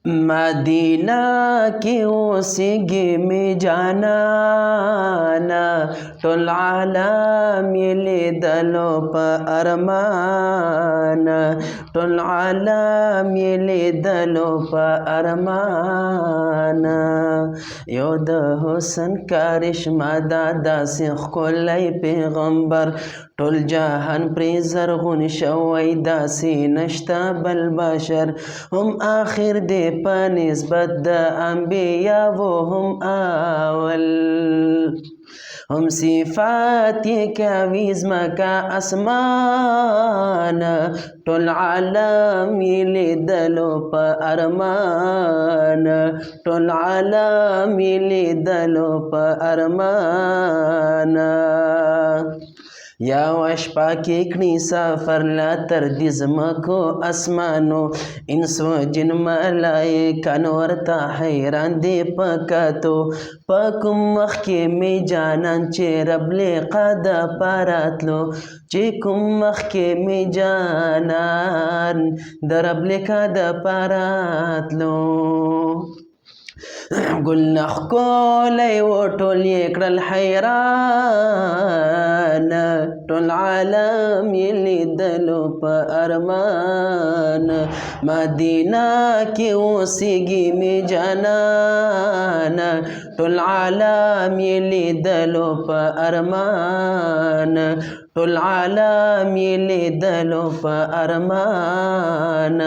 मदीना की ओसिगे में जाना ना टोल आलम ये दलो प अरमान टोल आलम ये दलो प अरमान यो द हुसन करिश्मा दादा से खोलाई पैगंबर टोल जहान प्रेजर गुन शवई दासी नश्ता बल बशर हम आखिर दे निस्बत द अंबिया वो हम आवल हम सिफात ये क्या विज़्म का आसमान टोल आलम ये दलो प अरमान टोल आलम ये दलो प अरमान या वशपा के कणी सफर ला तर दिज़मको असमानो इंसो जिन मलाइका नोरता हैरान दे पकातो पकुम मख के में जानन चे रबले कादा पारातलो चे कुम मख के में जानन दरबले कादा पारातलो قلنا خكولي وطول يكرا الحيران طول العالم يلي دلو بأرمان مدينة كي وسيقي مجانان طول العالم يلي دلو بأرمان طول العالم يلي دلو بأرمان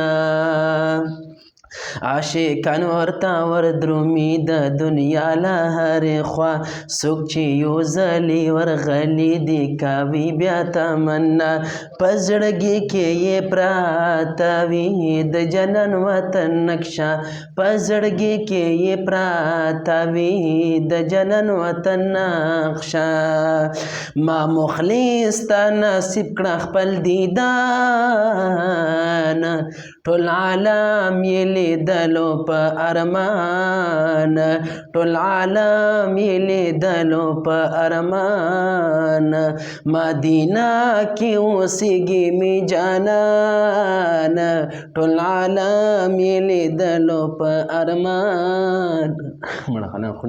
عاشقان ورتا ور درومی د دنیا لهر خوا سوک چې یو ځلی ورغلی دی کاوی بیا تمنا پزړګي کې یې پراته وي د جنن وطن نقشه پزړګي کې یې پراته وي د جنن وطن نقشه ما مخلص تا نصیب کړه خپل دیدان ټول عالم یې لیدلو په ارمان ټول عالم یې لیدلو په ارمان مدینه کې اوسېږي مې جانان ټول عالم یې لیدلو په ارمان